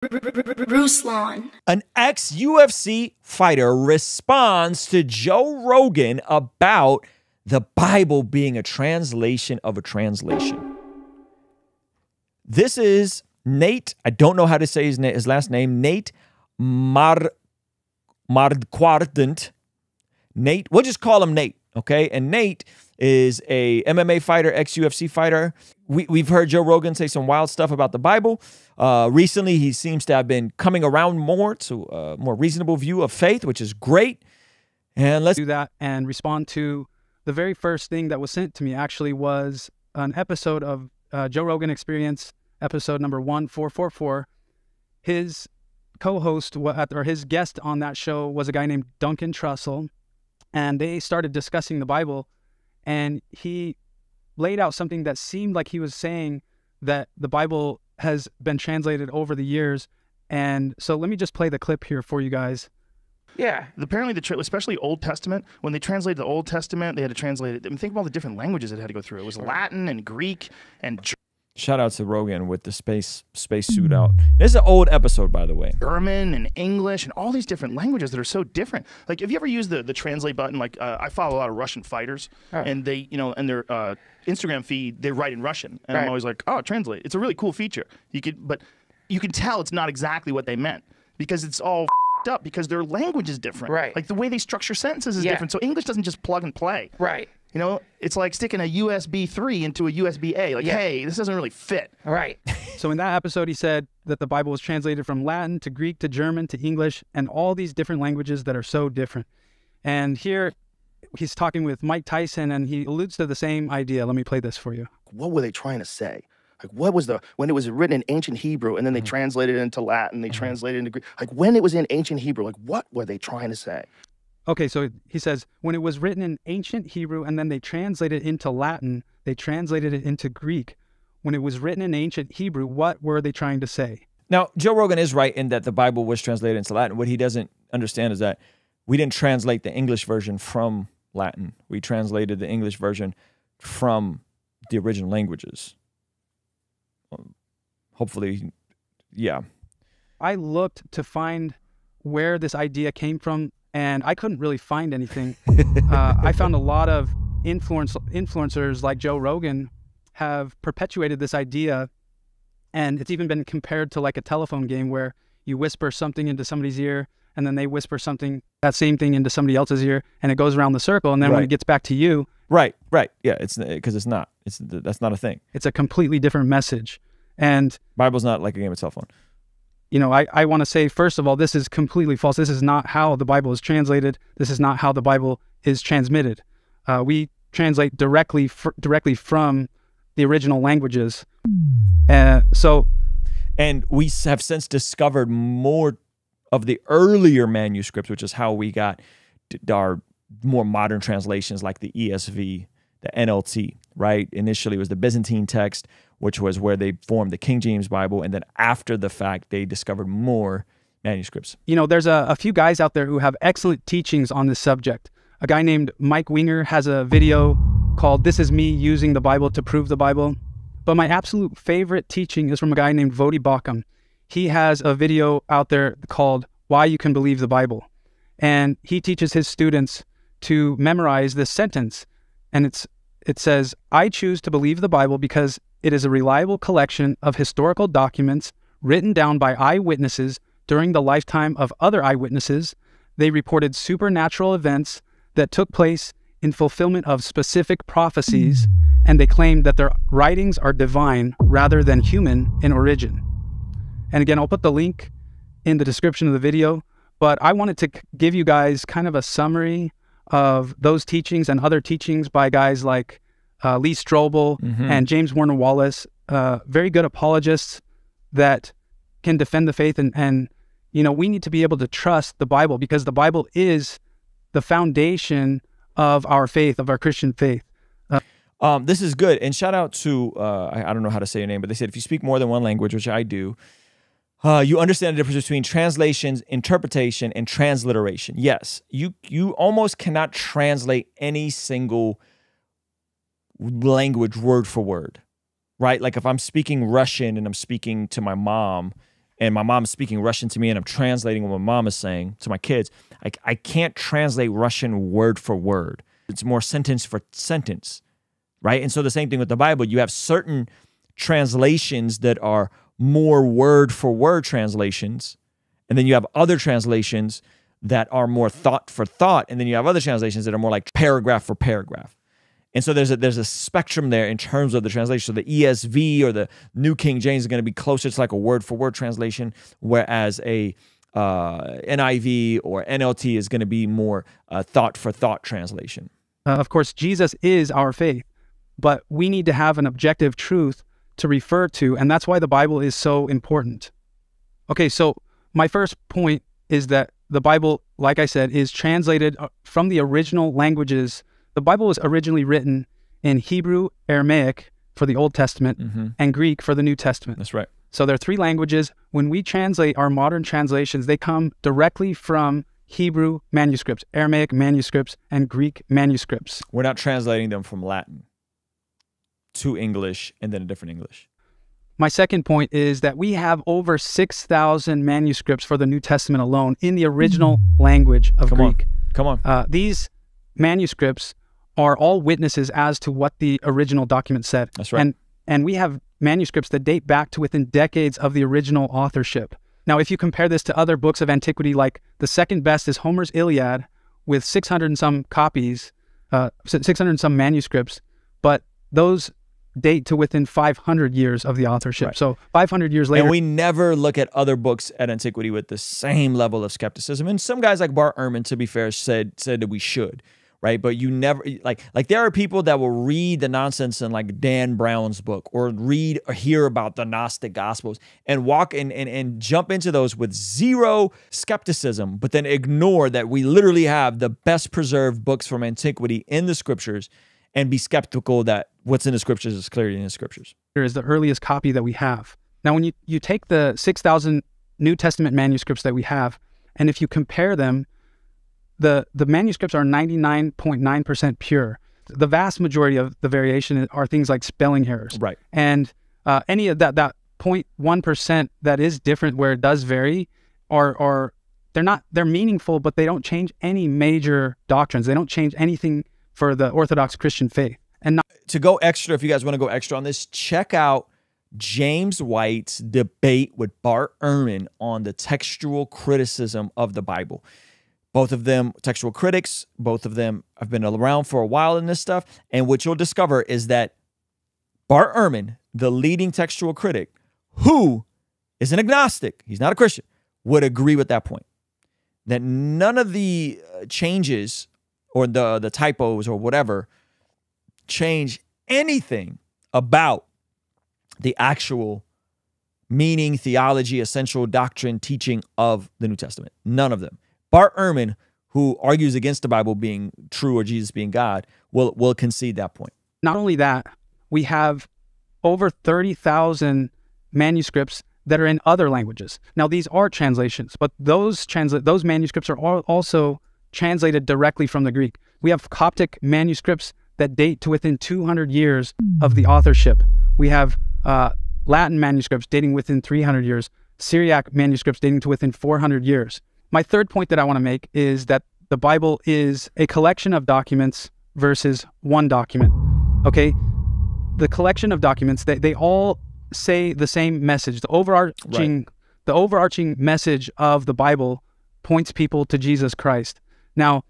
Ruslan. An ex-UFC fighter responds to Joe Rogan about the Bible being a translation of a translation. This is Nate. I don't know how to say his last name. Nate Marquardt. Nate, we'll just call him Nate, okay? And Nate is a MMA fighter, ex-UFC fighter. We've heard Joe Rogan say some wild stuff about the Bible. Recently, he seems to have been coming around more to a more reasonable view of faith, which is great. And let's do that and respond to the very first thing that was sent to me. Actually, was an episode of Joe Rogan Experience, episode number 1444. His co-host, or his guest on that show, was a guy named Duncan Trussell, and they started discussing the Bible, and he laid out something that seemed like he was saying that the Bible has been translated over the years. And so let me just play the clip here for you guys. Yeah, apparently especially Old Testament, when they translated the Old Testament, they had to translate it. I mean, think of all the different languages it had to go through. It was Latin and Greek and shout out to Rogan with the space suit out. This is an old episode, by the way. German and English and all these different languages that are so different. Like, have you ever used the translate button? Like, I follow a lot of Russian fighters, and they, in their Instagram feed, they write in Russian, and I'm always like, oh, translate. It's a really cool feature. But you can tell it's not exactly what they meant because it's all up because their language is different. Right. Like the way they structure sentences is different. So English doesn't just plug and play. Right. It's like sticking a USB 3 into a USB A. Like, hey, this doesn't really fit. Right. So in that episode, he said that the Bible was translated from Latin to Greek to German to English and all these different languages that are so different. And here he's talking with Mike Tyson, and he alludes to the same idea. Let me play this for you. What were they trying to say? Like, what was when it was written in ancient Hebrew and then they translated it into Latin, they translated it into Greek. Like, when it was in ancient Hebrew, like, what were they trying to say? Okay, so he says, when it was written in ancient Hebrew and then they translated it into Latin, they translated it into Greek. When it was written in ancient Hebrew, what were they trying to say? Now, Joe Rogan is right in that the Bible was translated into Latin. What he doesn't understand is that we didn't translate the English version from Latin. We translated the English version from the original languages. Hopefully, yeah. I looked to find where this idea came from, and I couldn't really find anything. I found a lot of influencers like Joe Rogan have perpetuated this idea, and it's even been compared to like a telephone game where you whisper something into somebody's ear, and then they whisper that same thing into somebody else's ear, and it goes around the circle, and then when it gets back to you. Right. Yeah, it's because that's not a thing. It's a completely different message. And Bible's not like a game of cell phone. I want to say, first of all, this is completely false. This is not how the Bible is translated. This is not how the Bible is transmitted. We translate directly from the original languages. And we have since discovered more of the earlier manuscripts, which is how we got our more modern translations like the ESV, the NLT, right? Initially, it was the Byzantine text, which was where they formed the King James Bible. And then after the fact, they discovered more manuscripts. There's a few guys out there who have excellent teachings on this subject. A guy named Mike Winger has a video called "This Is Me Using the Bible to Prove the Bible." But my absolute favorite teaching is from a guy named Vodi Bakum. He has a video out there called "Why You Can Believe the Bible." And he teaches his students to memorize this sentence. And it says, "I choose to believe the Bible because it is a reliable collection of historical documents written down by eyewitnesses during the lifetime of other eyewitnesses. They reported supernatural events that took place in fulfillment of specific prophecies, and they claimed that their writings are divine rather than human in origin." And again, I'll put the link in the description of the video, but I wanted to give you guys kind of a summary of those teachings and other teachings by guys like Lee Strobel and James Warner Wallace, very good apologists that can defend the faith. And we need to be able to trust the Bible because the Bible is the foundation of our faith, of our Christian faith. This is good. And shout out to, I don't know how to say your name, but they said if you speak more than one language, which I do, you understand the difference between translations, interpretation, and transliteration. Yes, you almost cannot translate any single language word for word, right? Like if I'm speaking Russian and I'm speaking to my mom and my mom's speaking Russian to me and I'm translating what my mom is saying to my kids, I can't translate Russian word for word. It's more sentence for sentence, right? And so the same thing with the Bible. You have certain translations that are more word for word translations, and then you have other translations that are more thought for thought, and then you have other translations that are more like paragraph for paragraph. And so there's a spectrum there in terms of the translation. So the ESV or the New King James is going to be closer to like a word for word translation, whereas a NIV or NLT is going to be more thought for thought translation. Of course, Jesus is our faith, but we need to have an objective truth to refer to, and that's why the Bible is so important. Okay, so my first point is that the Bible, like I said, is translated from the original languages. The Bible was originally written in Hebrew, Aramaic for the Old Testament, and Greek for the New Testament. That's right. So there are three languages. When we translate our modern translations, they come directly from Hebrew manuscripts, Aramaic manuscripts, and Greek manuscripts. We're not translating them from Latin to English and then a different English. My second point is that we have over 6,000 manuscripts for the New Testament alone in the original language of Greek. Come on. These manuscripts are all witnesses as to what the original document said. That's right. And we have manuscripts that date back to within decades of the original authorship. Now, if you compare this to other books of antiquity, like the second best is Homer's Iliad with 600 and some copies, 600 and some manuscripts, but those date to within 500 years of the authorship. Right. So 500 years later. And we never look at other books at antiquity with the same level of skepticism. And some guys like Bart Ehrman, to be fair, said that we should, right? But you never, like there are people that will read the nonsense in like Dan Brown's book or read or hear about the Gnostic Gospels and walk and jump into those with zero skepticism, but then ignore that we literally have the best preserved books from antiquity in the scriptures and be skeptical that what's in the scriptures is clearly in the scriptures. Here is the earliest copy that we have. Now, when you take the 6,000 New Testament manuscripts that we have, and if you compare them, the manuscripts are 99.9% pure. The vast majority of the variation are things like spelling errors. Right. And any of that 0.1% that is different where it does vary they're meaningful, but they don't change any major doctrines. They don't change anything for the Orthodox Christian faith. And to go extra, if you guys want to go extra on this, check out James White's debate with Bart Ehrman on the textual criticism of the Bible. Both of them textual critics, both of them have been around for a while in this stuff. And what you'll discover is that Bart Ehrman, the leading textual critic, who is an agnostic, he's not a Christian, would agree with that point. That none of the changes or the typos or whatever change anything about the actual meaning, theology, essential doctrine, teaching of the New Testament. None of them. Bart Ehrman, who argues against the Bible being true or Jesus being God, will concede that point. Not only that, we have over 30,000 manuscripts that are in other languages. Now, these are translations, but those manuscripts are also translated directly from the Greek. We have Coptic manuscripts that date to within 200 years of the authorship. We have Latin manuscripts dating within 300 years, Syriac manuscripts dating to within 400 years. My third point that I want to make is that the Bible is a collection of documents versus one document. Okay? The collection of documents, they all say the same message. The overarching message of the Bible points people to Jesus Christ. Now,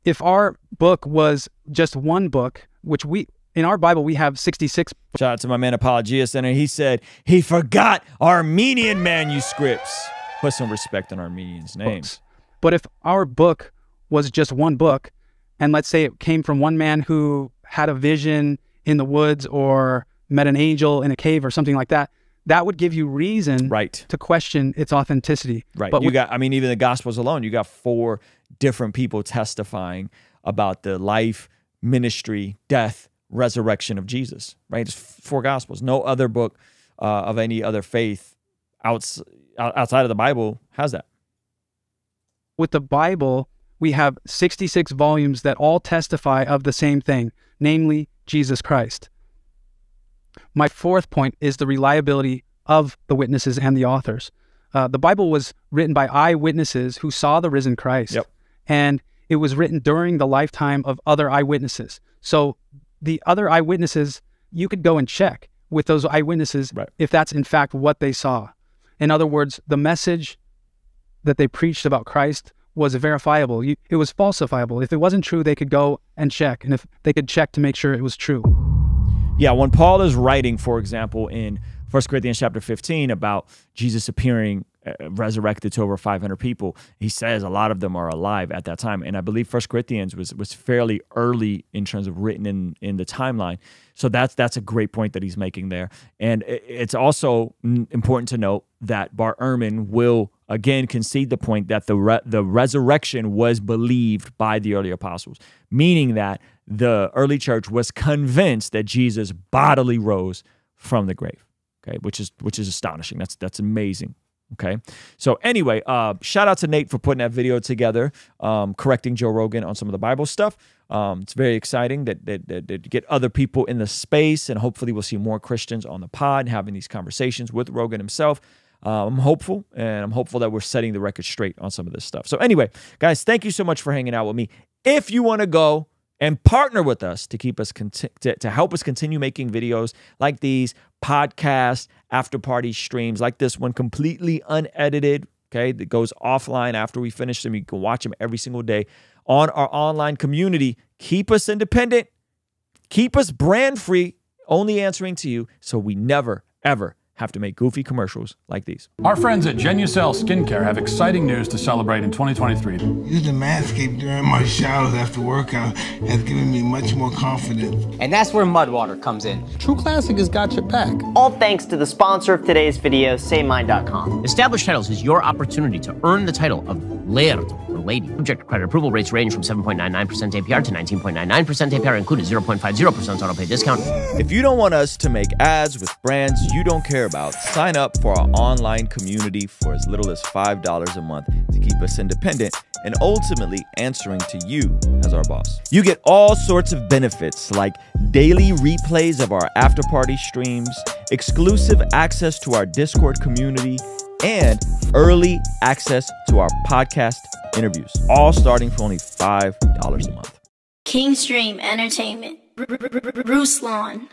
if our book was just one book, which in our Bible, we have 66. Shout out to my man Apologia Center. He said he forgot Armenian manuscripts. Put some respect on Armenians' names. But if our book was just one book, and let's say it came from one man who had a vision in the woods or met an angel in a cave or something like that, that would give you reason to question its authenticity. Right. But even the Gospels alone, you got 4 different people testifying about the life, ministry, death, resurrection of Jesus, right? It's 4 Gospels. No other book of any other faith outside of the Bible has that. With the Bible, we have 66 volumes that all testify of the same thing, namely Jesus Christ. My fourth point is the reliability of the witnesses and the authors. The Bible was written by eyewitnesses who saw the risen Christ. Yep. And it was written during the lifetime of other eyewitnesses. So the other eyewitnesses, you could go and check with those eyewitnesses if that's in fact what they saw. In other words, the message that they preached about Christ was verifiable. It was falsifiable. If it wasn't true, they could go and check. And if they could check to make sure it was true. Yeah, when Paul is writing, for example, in 1 Corinthians chapter 15 about Jesus appearing resurrected to over 500 people, he says a lot of them are alive at that time. And I believe 1 Corinthians was fairly early in terms of written in the timeline. So that's a great point that he's making there. And it's also important to note that Bart Ehrman will again concede the point that the resurrection was believed by the early apostles, meaning that the early church was convinced that Jesus bodily rose from the grave. Okay, which is astonishing. That's amazing. Okay, so anyway, shout out to Nate for putting that video together, correcting Joe Rogan on some of the Bible stuff. It's very exciting that get other people in the space, and hopefully we'll see more Christians on the pod having these conversations with Rogan himself. I'm hopeful, and I'm hopeful that we're setting the record straight on some of this stuff. So anyway, guys, thank you so much for hanging out with me. If you want to go and partner with us to keep us to help us continue making videos like these, podcasts, after party streams like this one, completely unedited, okay, that goes offline after we finish them. You can watch them every single day on our online community. Keep us independent, keep us brand free, only answering to you, so we never, ever have to make goofy commercials like these. Our friends at Genucel Skincare have exciting news to celebrate in 2023. Using Manscaped during my showers after workout has given me much more confidence. And that's where Mudwater comes in. True Classic has got your back. All thanks to the sponsor of today's video, SayMine.com. Established Titles is your opportunity to earn the title of Laird or Lady. Subject to credit approval, rates range from 7.99% APR to 19.99% APR, included 0.50% auto pay discount. If you don't want us to make ads with brands you don't care about, sign up for our online community for as little as $5 a month to keep us independent and ultimately answering to you as our boss. You get all sorts of benefits like daily replays of our after party streams, exclusive access to our Discord community, and early access to our podcast interviews, all starting for only $5 a month. Kingstream Entertainment. Ruslan